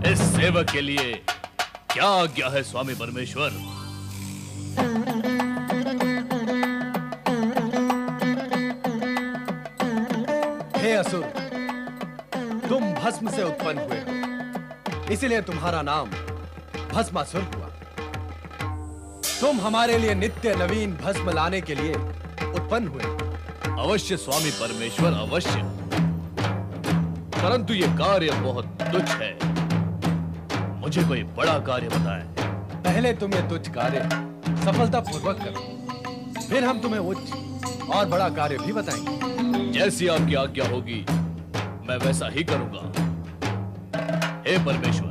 इस सेवक के लिए क्या आज्ञा है स्वामी परमेश्वर? हे असुर, तुम भस्म से उत्पन्न हुए हो, इसीलिए तुम्हारा नाम भस्मासुर हुआ। तुम हमारे लिए नित्य नवीन भस्म लाने के लिए उत्पन्न हुए। अवश्य स्वामी परमेश्वर, अवश्य। परंतु ये कार्य बहुत तुच्छ है। मुझे कोई बड़ा कार्य बताएं। पहले तुम ये तुच्छ कार्य सफलतापूर्वक करो, फिर हम तुम्हें उच्च और बड़ा कार्य भी बताएंगे। जैसी आपकी आज्ञा होगी मैं वैसा ही करूंगा। हे परमेश्वर,